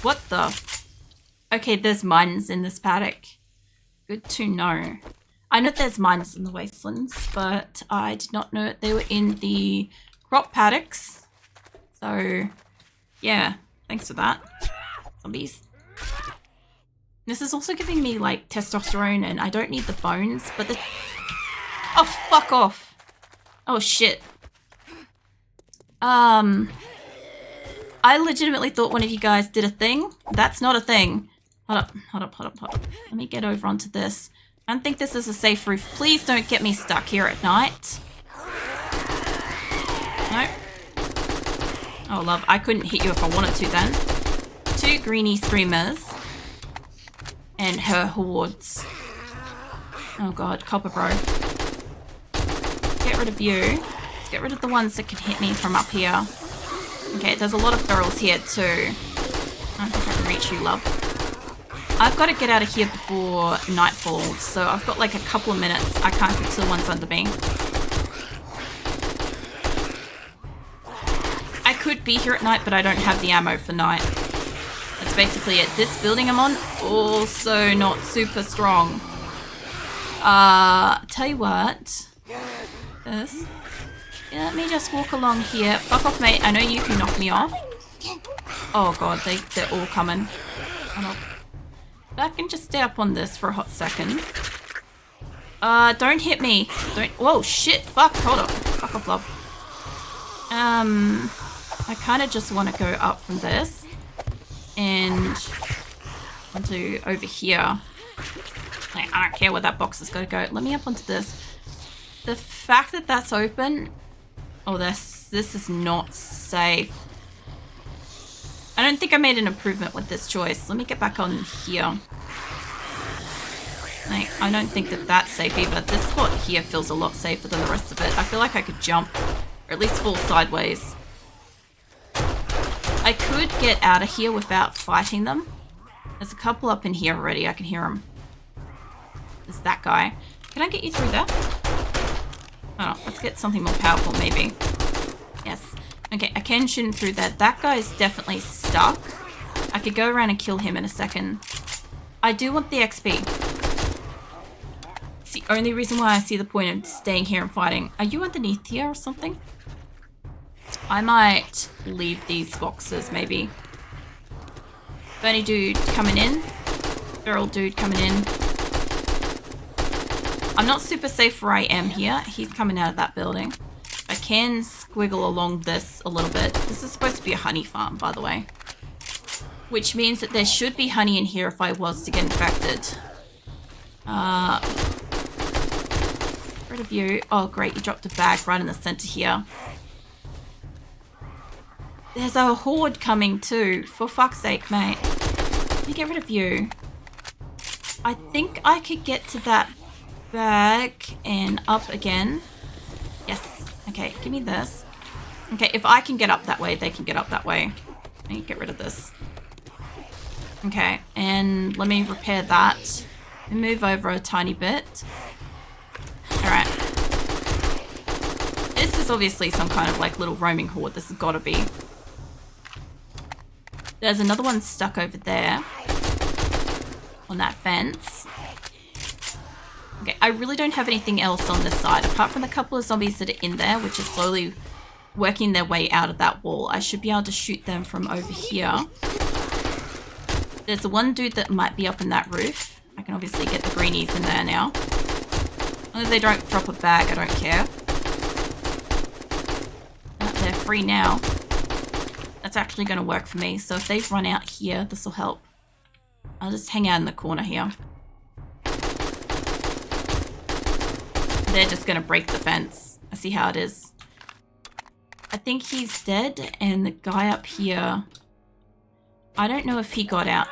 What the? Okay, there's mines in this paddock. Good to know. I know there's mines in the wastelands, but I did not know that they were in the crop paddocks. So, yeah, thanks for that, zombies. This is also giving me, like, testosterone, and I don't need the bones, but the... Oh, fuck off. Oh, shit. I legitimately thought one of you guys did a thing. That's not a thing. Hold up. Let me get over onto this. I don't think this is a safe roof. Please don't get me stuck here at night. No. Oh, love. I couldn't hit you if I wanted to then. 2 greenie screamers. And her hordes. Oh, God. Copper bro. Get rid of you. Let's get rid of the ones that can hit me from up here. Okay, there's a lot of barrels here too. I don't think I can reach you, love. I've got to get out of here before night falls, so I've got like a couple of minutes. I can't get to the ones under me. I could be here at night, but I don't have the ammo for night. That's basically it. This building I'm on, also not super strong. Tell you what. This. Yeah, let me just walk along here. Fuck off, mate. I know you can knock me off. Oh, God. They're all coming. I can just stay up on this for a hot second. Don't hit me. Don't... Whoa, shit. Fuck. Hold up. Fuck off, love. I kind of just want to go up from this. And... onto over here. Like, I don't care where that box is going to go. Let me up onto this. The fact that that's open... Oh, this is not safe. I don't think I made an improvement with this choice. Let me get back on here. Like, I don't think that that's safe either. This spot here feels a lot safer than the rest of it. I feel like I could jump, or at least fall sideways. I could get out of here without fighting them. There's a couple up in here already. I can hear them. There's that guy. Can I get you through there? Oh, let's get something more powerful, maybe. Yes. Okay, I can shoot him through that. That guy's definitely stuck. I could go around and kill him in a second. I do want the XP. It's the only reason why I see the point of staying here and fighting. Are you underneath here or something? I might leave these boxes, maybe. Bernie dude coming in. Feral dude coming in. I'm not super safe where I am here. He's coming out of that building. I can squiggle along this a little bit. This is supposed to be a honey farm, by the way. Which means that there should be honey in here if I was to get infected. Rid of you. Oh, great. You dropped a bag right in the center here. There's a horde coming too. For fuck's sake, mate. Let me get rid of you. I think I could get to that bag and up again. Yes. Okay, give me this. Okay, if I can get up that way, they can get up that way. Let me get rid of this. Okay, and let me repair that. And move over a tiny bit. Alright. This is obviously some kind of like little roaming horde. This has got to be. There's another one stuck over there. On that fence. Okay, I really don't have anything else on this side, apart from the couple of zombies that are in there, which are slowly working their way out of that wall. I should be able to shoot them from over here. There's the one dude that might be up in that roof. I can obviously get the greenies in there now. As long as they don't drop a bag, I don't care. They're free now. That's actually going to work for me, so if they run out here, this will help. I'll just hang out in the corner here. They're just going to break the fence. I see how it is. I think he's dead, and the guy up here... I don't know if he got out.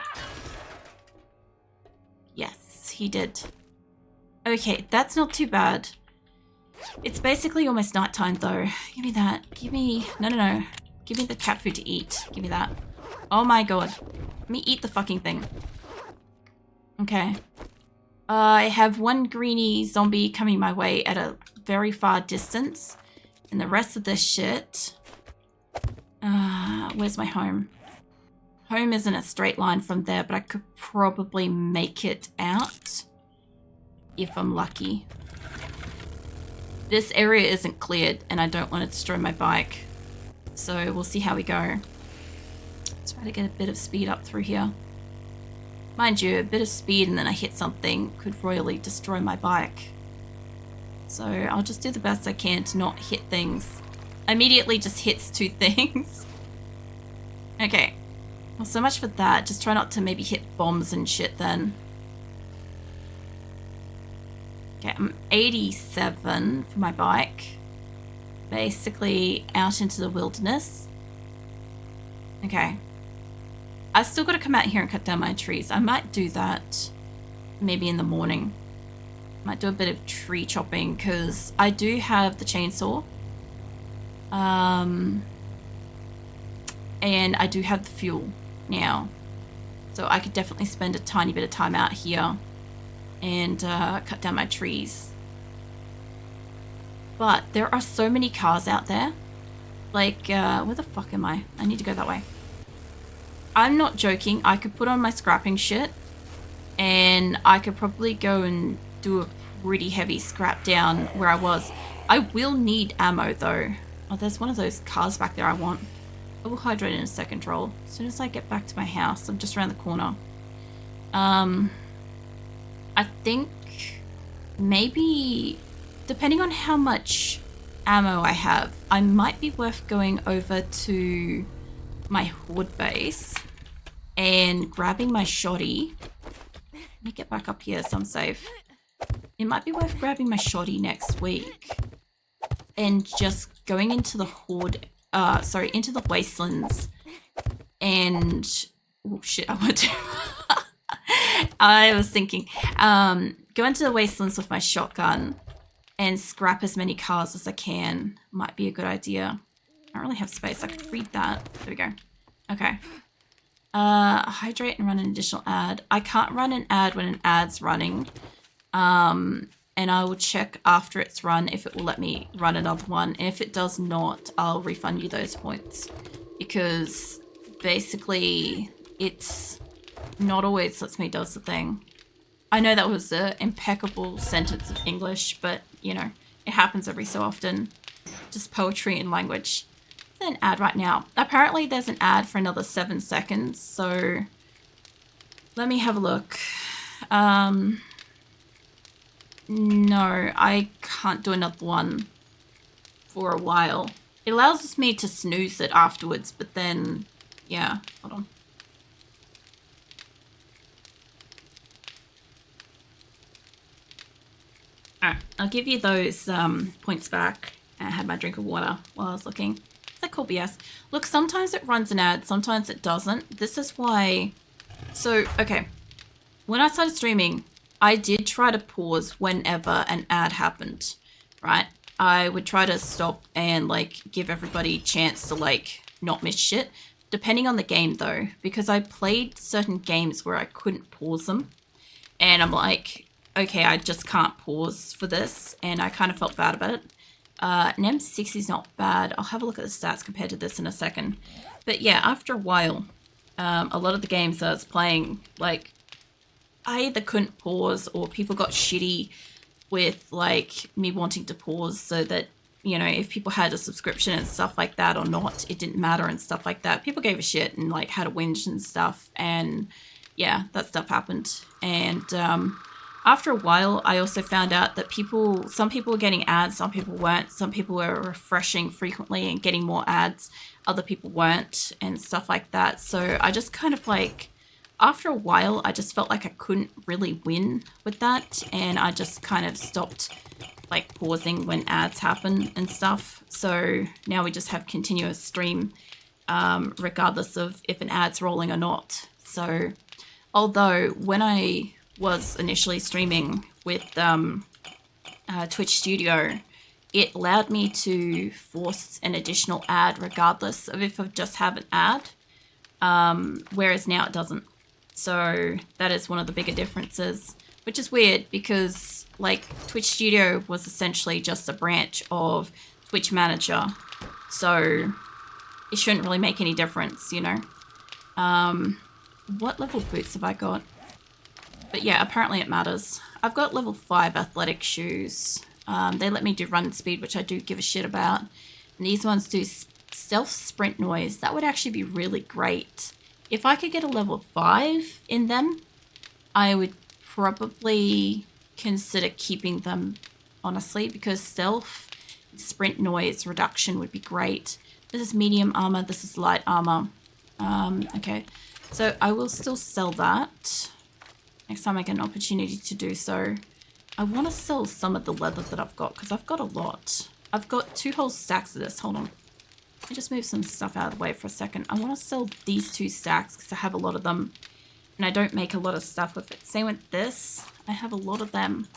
Yes, he did. Okay, that's not too bad. It's basically almost nighttime, though. Give me that. Give me... No. Give me the cat food to eat. Give me that. Oh my god. Let me eat the fucking thing. Okay. I have one greenie zombie coming my way at a very far distance. And the rest of this shit... where's my home? home isn't a straight line from there, but I could probably make it out if I'm lucky. This area isn't cleared and I don't want to destroy my bike. So we'll see how we go. Let's try to get a bit of speed up through here. Mind you, a bit of speed and then I hit something could royally destroy my bike. So I'll just do the best I can to not hit things. Immediately just hits 2 things. Okay. Well, so much for that. Just try not to maybe hit bombs and shit then. Okay, I'm 87 for my bike. Basically out into the wilderness. Okay. I still got to come out here and cut down my trees. I might do that maybe in the morning. Might do a bit of tree chopping because I do have the chainsaw. And I do have the fuel now. So I could definitely spend a tiny bit of time out here and cut down my trees. But there are so many cars out there. Like, where the fuck am I? I need to go that way. I'm not joking. I could put on my scrapping shit and I could probably go and do a pretty heavy scrap down where I was. I will need ammo though. Oh, there's one of those cars back there I want. I will hydrate in a second, roll. As soon as I get back to my house, I'm just around the corner. I think maybe, depending on how much ammo I have, I might be worth going over to my horde base and grabbing my shoddy. Let me get back up here so I'm safe. It might be worth grabbing my shoddy next week and just going into the horde, into the wastelands and, oh shit, I want to. I was thinking, go into the wastelands with my shotgun and scrap as many cars as I can. Might be a good idea. I don't really have space. I could read that. There we go. Okay. Hydrate and run an additional ad. I can't run an ad when an ad's running. And I will check after it's run if it will let me run another one. And if it does not, I'll refund you those points. Because basically it's not always lets me does the thing. I know that was an impeccable sentence of English, but you know, it happens every so often. Just poetry in language. There's an ad right now. Apparently there's an ad for another 7 seconds, so let me have a look. No, I can't do another one for a while. It allows me to snooze it afterwards, but then, yeah, hold on. Alright, I'll give you those points back. I had my drink of water while I was looking. Is that cool BS? Look, sometimes it runs an ad, sometimes it doesn't. This is why... So, okay. When I started streaming, I did try to pause whenever an ad happened, right? I would try to stop and, like, give everybody a chance to, like, not miss shit. Depending on the game, though, because I played certain games where I couldn't pause them. And I'm like... okay, I just can't pause for this, and I kind of felt bad about it. An M60 is not bad. I'll have a look at the stats compared to this in a second. But yeah, after a while, a lot of the games that I was playing, like, I either couldn't pause or people got shitty with, like, me wanting to pause so that, you know, if people had a subscription and stuff like that or not, it didn't matter and stuff like that. People gave a shit and, like, had a whinge and stuff, and yeah, that stuff happened. And, after a while, I also found out that some people were getting ads, some people weren't. Some people were refreshing frequently and getting more ads. Other people weren't and stuff like that. So I just kind of like, after a while, I just felt like I couldn't really win with that. And I just kind of stopped like pausing when ads happen and stuff. So now we just have continuous stream regardless of if an ad's rolling or not. So although when I was initially streaming with Twitch Studio, it allowed me to force an additional ad regardless of if I just have an ad, whereas now it doesn't. So that is one of the bigger differences, which is weird because like Twitch Studio was essentially just a branch of Twitch Manager, so it shouldn't really make any difference, you know. What level boots have I got? But yeah, apparently it matters. I've got level 5 athletic shoes. They let me do run speed, which I do give a shit about. And these ones do stealth sprint noise. That would actually be really great. If I could get a level 5 in them, I would probably consider keeping them, honestly, because stealth sprint noise reduction would be great. This is medium armor, this is light armor. Okay, so I will still sell that next time I get an opportunity to do so. I want to sell some of the leather that I've got because I've got a lot. I've got 2 whole stacks of this. Hold on. Let me just move some stuff out of the way for a second. I want to sell these 2 stacks because I have a lot of them and I don't make a lot of stuff with it. Same with this. I have a lot of them.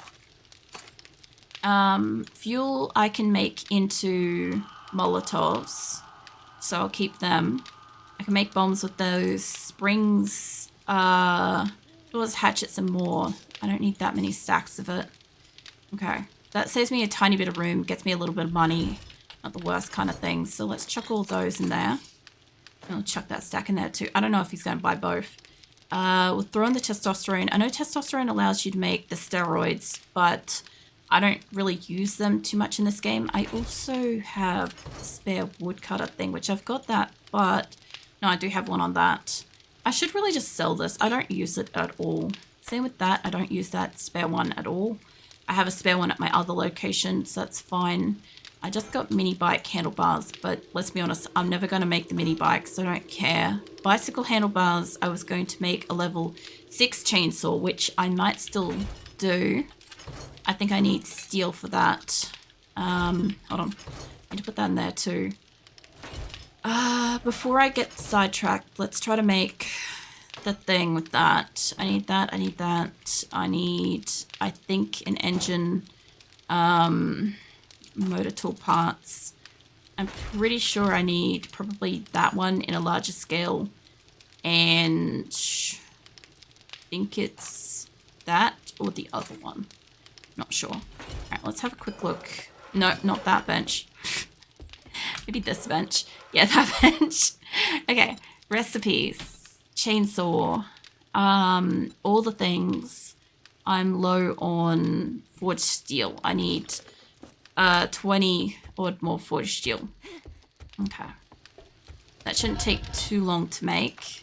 Fuel I can make into Molotovs, so I'll keep them. I can make bombs with those. Springs, doors, hatchets, and more. I don't need that many stacks of it. Okay, that saves me a tiny bit of room, gets me a little bit of money. Not the worst kind of thing. So let's chuck all those in there. I'll chuck that stack in there too. I don't know if he's going to buy both. We'll throw in the testosterone. I know testosterone allows you to make the steroids, but I don't really use them too much in this game. I also have a spare woodcutter thing, which I've got that, but no, I do have one on that. I should really just sell this. I don't use it at all. Same with that. I don't use that spare one at all. I have a spare one at my other location, so that's fine. I just got mini bike handlebars, but let's be honest, I'm never going to make the mini bikes, so I don't care. Bicycle handlebars, I was going to make a level 6 chainsaw, which I might still do. I think I need steel for that. Hold on. I need to put that in there too. Before I get sidetracked, let's try to make the thing with that. I need that, I need that. I need, I think, an engine, motor tool parts. I'm pretty sure I need probably that one in a larger scale. And I think it's that or the other one. Not sure. Alright, let's have a quick look. No, not that bench. Maybe this bench. Yeah, that bench. Okay, recipes. Chainsaw. All the things. I'm low on forged steel. I need 20 or more forged steel. Okay. That shouldn't take too long to make.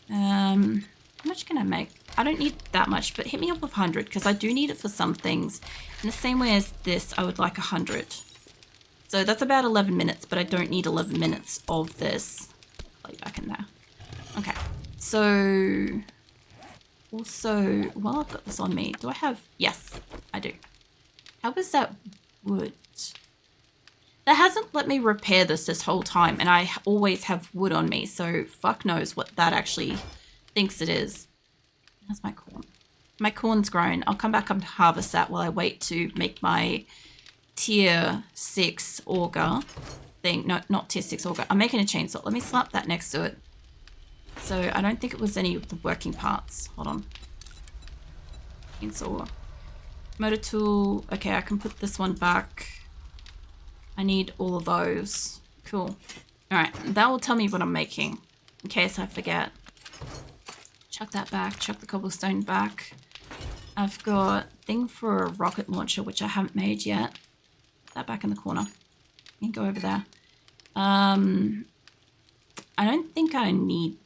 How much can I make? I don't need that much, but hit me up with 100 because I do need it for some things. In the same way as this, I would like 100. So that's about 11 minutes, but I don't need 11 minutes of this. Play back in there. Okay. So, also, while I've got this on me, do I have... Yes, I do. How is that wood? That hasn't let me repair this whole time, and I always have wood on me, so fuck knows what that actually thinks it is. That's my corn. My corn's grown. I'll come back up to harvest that while I wait to make my tier 6 auger thing. No, not tier 6 auger. I'm making a chainsaw. Let me slap that next to it. So I don't think it was any of the working parts. Hold on. Chainsaw. Motor tool. Okay, I can put this one back. I need all of those. Cool. Alright, that will tell me what I'm making. In case I forget. Chuck that back. Chuck the cobblestone back. I've got a thing for a rocket launcher, which I haven't made yet. Put that back in the corner. You can go over there. I don't think I need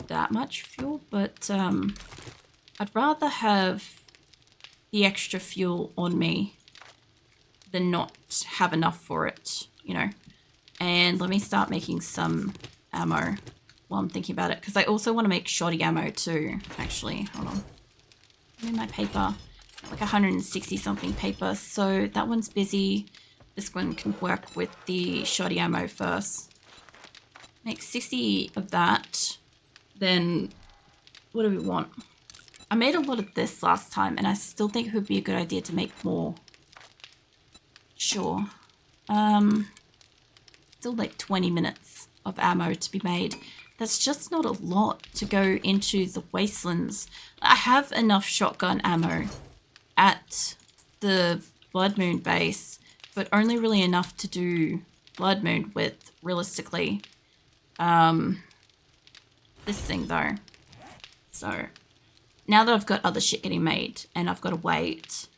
that much fuel, but I'd rather have the extra fuel on me than not have enough for it, you know. And let me start making some ammo while I'm thinking about it, because I also want to make shoddy ammo too, actually. Hold on. In my paper, like 160 something paper, so that one's busy. This one can work with the shoddy ammo first. Make 60 of that. Then what do we want? I made a lot of this last time, and I still think it would be a good idea to make more. Sure. Still like 20 minutes of ammo to be made. That's just not a lot to go into the wastelands. I have enough shotgun ammo at the Blood Moon base, but only really enough to do Blood Moon with, realistically. this thing though. So now that I've got other shit getting made and I've got to wait,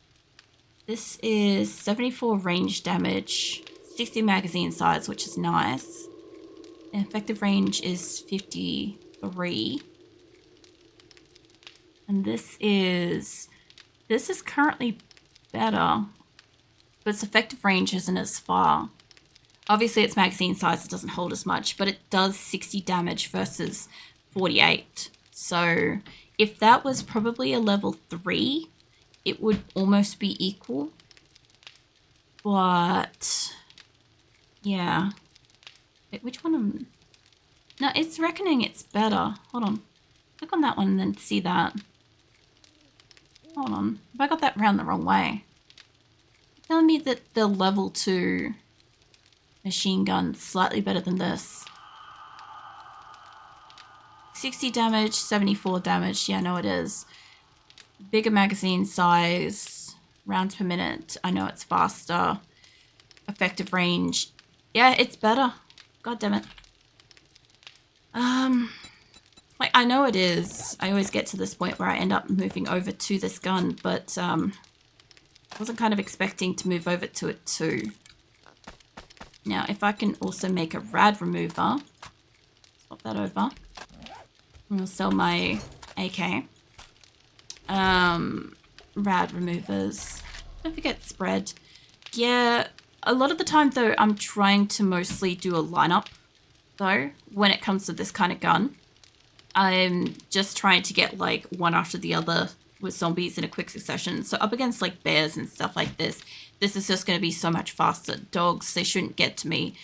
this is 74 range damage, 60 magazine size, which is nice. And effective range is 53. And this is currently better, but its effective range isn't as far. Obviously, its magazine size doesn't hold as much, but it does 60 damage versus 48. So if that was probably a level 3, it would almost be equal. But yeah. Wait, which one? No, it's reckoning it's better. Hold on. Click on that one and then see that. Hold on. Have I got that round the wrong way? It's telling me that the level 2 machine gun's slightly better than this. 60 damage, 74 damage. Yeah, no, it is. Bigger magazine size, rounds per minute. I know it's faster. Effective range. Yeah, it's better. God damn it. Like, I know it is. I always get to this point where I end up moving over to this gun, but I wasn't kind of expecting to move over to it too. Now, if I can also make a rad remover, swap that over. I'll sell my AK. Rad removers. Don't forget spread. Yeah, a lot of the time though, I'm trying to mostly do a lineup though, when it comes to this kind of gun. I'm just trying to get like one after the other with zombies in a quick succession. So up against like bears and stuff like this is just going to be so much faster. Dogs, they shouldn't get to me.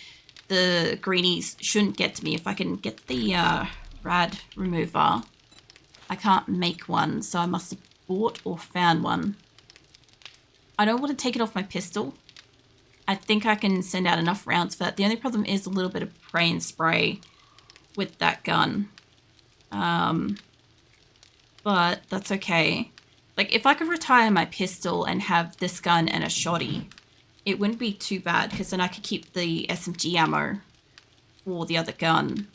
The greenies shouldn't get to me. If I can get the rad remover, I can't make one, so I must have bought or found one. I don't want to take it off my pistol. I think I can send out enough rounds for that. The only problem is a little bit of spray and spray with that gun. But that's okay. Like, if I could retire my pistol and have this gun and a shotty, it wouldn't be too bad, because then I could keep the SMG ammo for the other gun,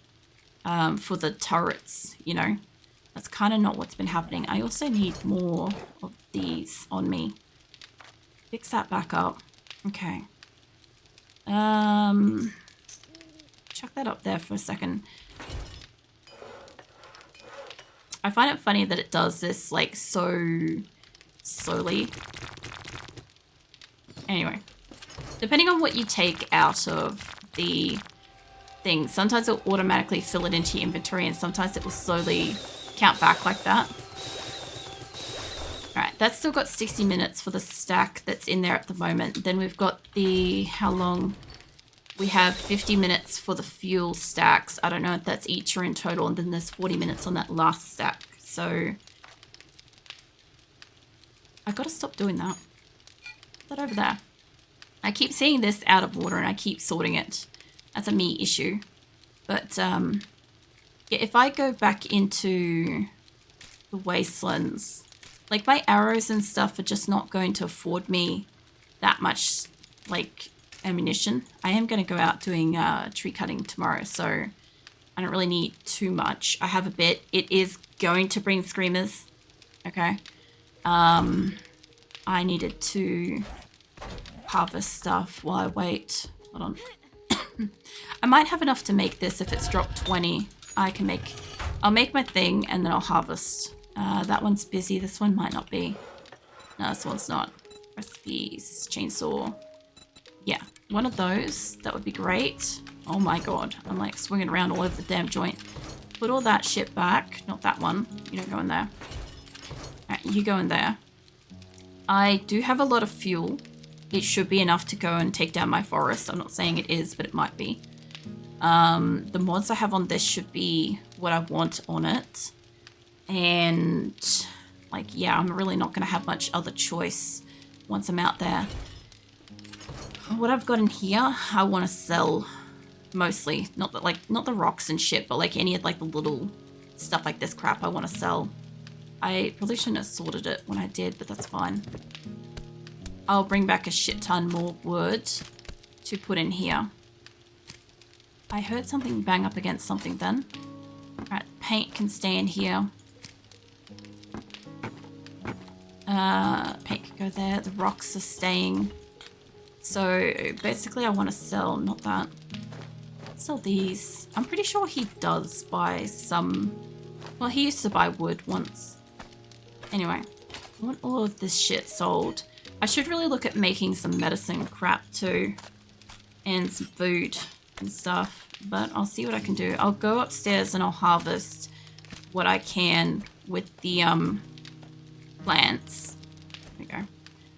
for the turrets, you know. That's kind of not what's been happening. I also need more of these on me. Fix that back up. Okay. Chuck that up there for a second. I find it funny that it does this, like, so slowly. Anyway. Depending on what you take out of the thing, sometimes it'll automatically fill it into your inventory, and sometimes it will slowly count back like that. Alright, that's still got 60 minutes for the stack that's in there at the moment. Then we've got the, how long? We have 50 minutes for the fuel stacks. I don't know if that's each or in total. And then there's 40 minutes on that last stack. So I gotta stop doing that. Put that over there. I keep seeing this out of order and I keep sorting it. That's a me issue. But yeah, if I go back into the wastelands, like my arrows and stuff are just not going to afford me that much, like, ammunition. I am going to go out doing tree cutting tomorrow, so I don't really need too much. I have a bit. It is going to bring screamers. Okay. I needed to harvest stuff while I wait. Hold on. I might have enough to make this if it's dropped 20. I'll make my thing and then I'll harvest. That one's busy. This one might not be. No, this one's not. Recipes, chainsaw. Yeah, one of those. That would be great. Oh my god. I'm like swinging around all over the damn joint. Put all that shit back. Not that one. You don't go in there. Alright, you go in there. I do have a lot of fuel. It should be enough to go and take down my forest. I'm not saying it is, but it might be. The mods I have on this should be what I want on it. And, like, yeah, I'm really not going to have much other choice once I'm out there. What I've got in here, I want to sell mostly. Not the rocks and shit, but like any of like the little stuff like this crap I want to sell. I probably shouldn't have sorted it when I did, but that's fine. I'll bring back a shit ton more wood to put in here. I heard something bang up against something then. Right, paint can stay in here. Paint can go there. The rocks are staying. So basically I want to sell, not that. Sell these. I'm pretty sure he does buy some. Well, he used to buy wood once. Anyway, I want all of this shit sold. I should really look at making some medicine crap too. And some food and stuff. But I'll see what I can do. I'll go upstairs and I'll harvest what I can with the plants. There we go.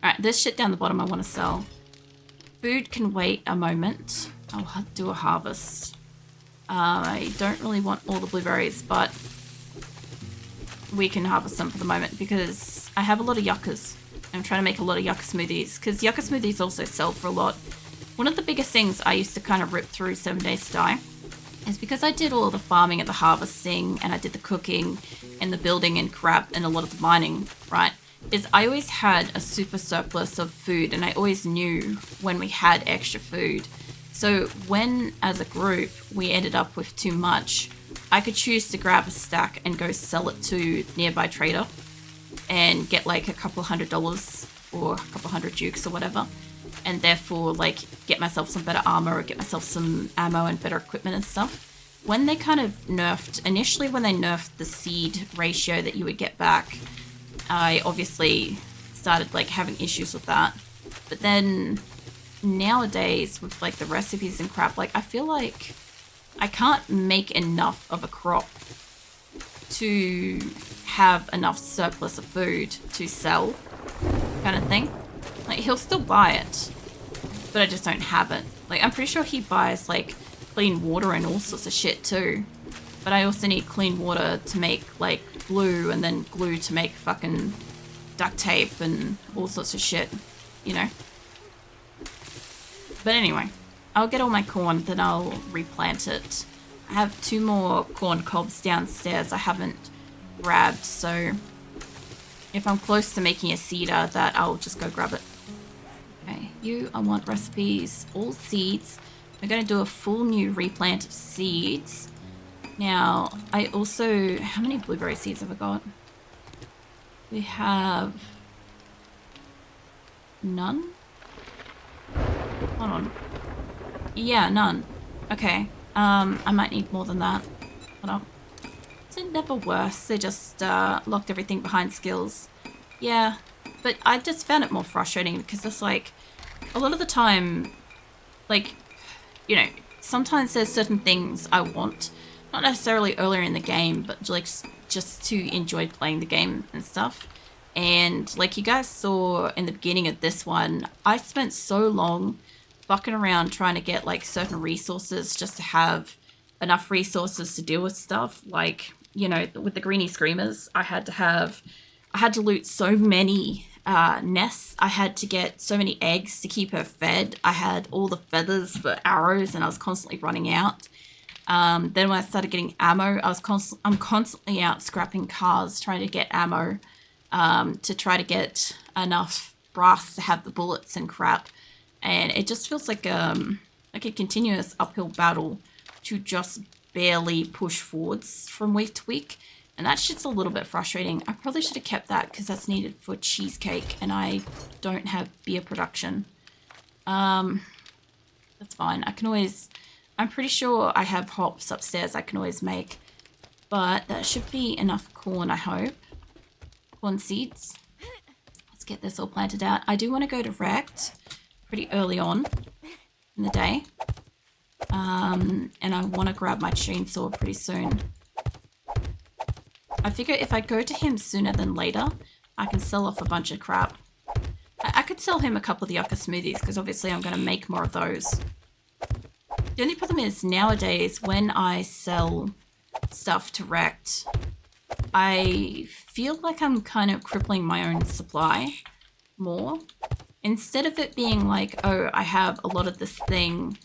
Alright, this shit down the bottom I want to sell. Food can wait a moment. I'll do a harvest. I don't really want all the blueberries, but we can harvest them for the moment because I have a lot of yuccas. I'm trying to make a lot of yucca smoothies because yucca smoothies also sell for a lot. One of the biggest things I used to kind of rip through 7 Days to Die is because I did all the farming and the harvesting and I did the cooking and the building and crap and a lot of the mining, right? Is I always had a super surplus of food and I always knew when we had extra food. So when, as a group, we ended up with too much, I could choose to grab a stack and go sell it to the nearby trader and get like a couple $100 or a couple hundred dukes or whatever. And therefore, like, get myself some better armor or get myself some ammo and better equipment and stuff. When they kind of nerfed, initially when they nerfed the seed ratio that you would get back, I obviously started, like, having issues with that. But then nowadays, with, like, the recipes and crap, like, I feel like I can't make enough of a crop to have enough surplus of food to sell, kind of thing. Like, he'll still buy it, but I just don't have it. Like, I'm pretty sure he buys, like, clean water and all sorts of shit, too. But I also need clean water to make, like, glue, and then glue to make fucking duct tape and all sorts of shit, you know? But anyway, I'll get all my corn, then I'll replant it. I have 2 more corn cobs downstairs I haven't grabbed, so if I'm close to making a cedar, that I'll just go grab it. Okay, I want recipes, all seeds. I'm going to do a full new replant of seeds. Now, I also... How many blueberry seeds have I got? We have... none? Hold on. Yeah, none. Okay. I might need more than that. Hold on. It's never worse. They just locked everything behind skills. Yeah, but I just found it more frustrating because it's like... A lot of the time, like, you know, sometimes there's certain things I want, not necessarily earlier in the game, but like just to enjoy playing the game and stuff. And like you guys saw in the beginning of this one, I spent so long fucking around trying to get like certain resources just to have enough resources to deal with stuff. Like, you know, with the Greenie Screamers, I had to loot so many nests. I had to get so many eggs to keep her fed. I had all the feathers for arrows and I was constantly running out. Then when I started getting ammo, I'm constantly out scrapping cars trying to get ammo to try to get enough brass to have the bullets and crap. And it just feels like a continuous uphill battle to just barely push forwards from week to week. And that shit's a little bit frustrating. I probably should have kept that because that's needed for cheesecake and I don't have beer production. That's fine. I can always... I'm pretty sure I have hops upstairs I can always make. But that should be enough corn, I hope. Corn seeds. Let's get this all planted out. I do want to go direct pretty early on in the day. And I want to grab my chainsaw pretty soon. I figure if I go to him sooner than later, I can sell off a bunch of crap. I could sell him a couple of the yucca smoothies because obviously I'm going to make more of those. The only problem is nowadays when I sell stuff direct, I feel like I'm kind of crippling my own supply more. Instead of it being like, oh, I have a lot of this thing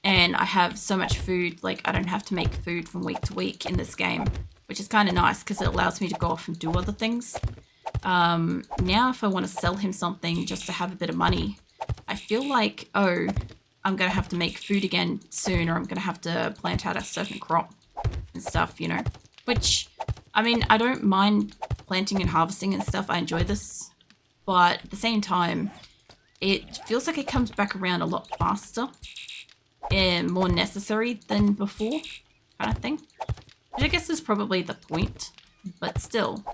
and I have so much food, like I don't have to make food from week to week in this game. Which is kind of nice because it allows me to go off and do other things. Now if I want to sell him something just to have a bit of money, I feel like, oh, I'm going to have to make food again soon or I'm going to have to plant out a certain crop and stuff, you know. Which, I mean, I don't mind planting and harvesting and stuff. I enjoy this. But at the same time, it feels like it comes back around a lot faster and more necessary than before, kind of thing. Which I guess is probably the point, but still.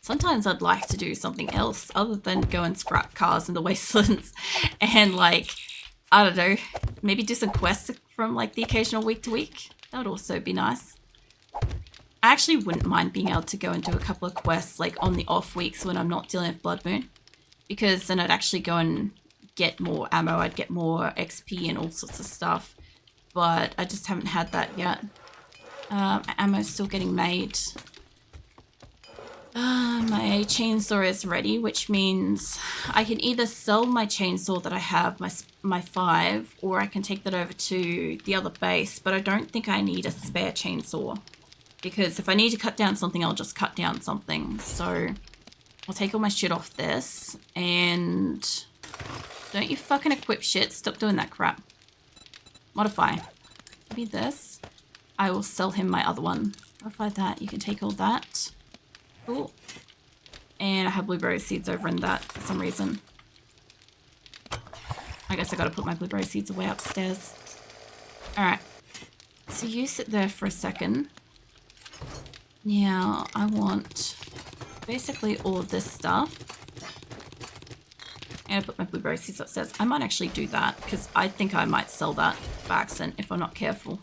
Sometimes I'd like to do something else other than go and scrap cars in the wastelands and, like, I don't know, maybe do some quests from, like, the occasional week to week. That would also be nice. I actually wouldn't mind being able to go and do a couple of quests, like, on the off weeks when I'm not dealing with Blood Moon. Because then I'd actually go and get more ammo, I'd get more XP and all sorts of stuff. But I just haven't had that yet. Ammo's still getting made. My chainsaw is ready, which means I can either sell my chainsaw that I have, my 5, or I can take that over to the other base, but I don't think I need a spare chainsaw. Because if I need to cut down something, I'll just cut down something. So I'll take all my shit off this, and don't you fucking equip shit. Stop doing that crap. Modify. Give me this. I will sell him my other one. Modify that. You can take all that. Cool. And I have blueberry seeds over in that for some reason. I guess I gotta put my blueberry seeds away upstairs. Alright. So you sit there for a second. Now, I want basically all of this stuff. And I put my blueberry seeds upstairs. I might actually do that because I think I might sell that by accident if I'm not careful.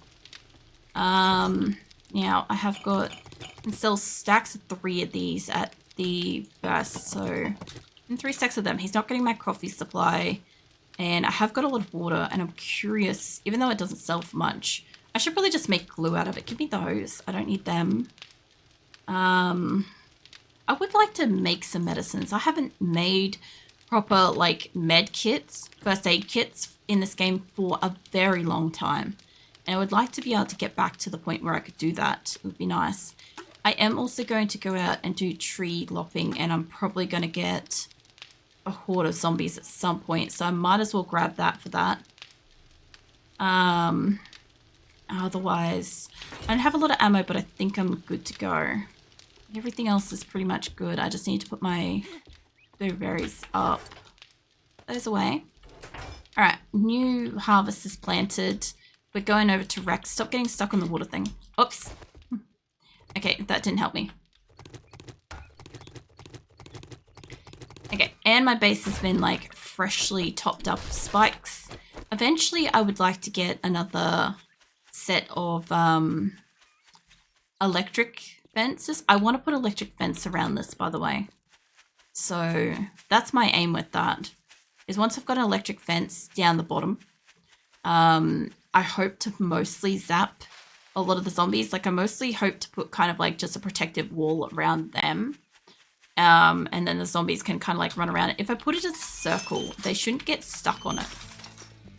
Now I have got and sell stacks of 3 of these at the best. So, and 3 stacks of them. He's not getting my coffee supply, and I have got a lot of water. And I'm curious, even though it doesn't sell for much, I should probably just make glue out of it. Give me those. I don't need them. I would like to make some medicines. I haven't made proper, like, med kits, first aid kits in this game for a very long time. And I would like to be able to get back to the point where I could do that. It would be nice. I am also going to go out and do tree lopping, and I'm probably going to get a horde of zombies at some point. So I might as well grab that for that. Otherwise, I don't have a lot of ammo, but I think I'm good to go. Everything else is pretty much good. I just need to put my blueberries up. Those away. Alright, new harvest is planted. We're going over to Rex. Stop getting stuck on the water thing. Oops. Okay, that didn't help me. Okay, and my base has been, like, freshly topped up with spikes. Eventually, I would like to get another set of electric fences. I want to put electric fence around this, by the way. So that's my aim with that. Is once I've got an electric fence down the bottom, I hope to mostly zap a lot of the zombies. Like, I mostly hope to put kind of like just a protective wall around them. And then the zombies can kind of like run around it. If I put it as a circle, they shouldn't get stuck on it.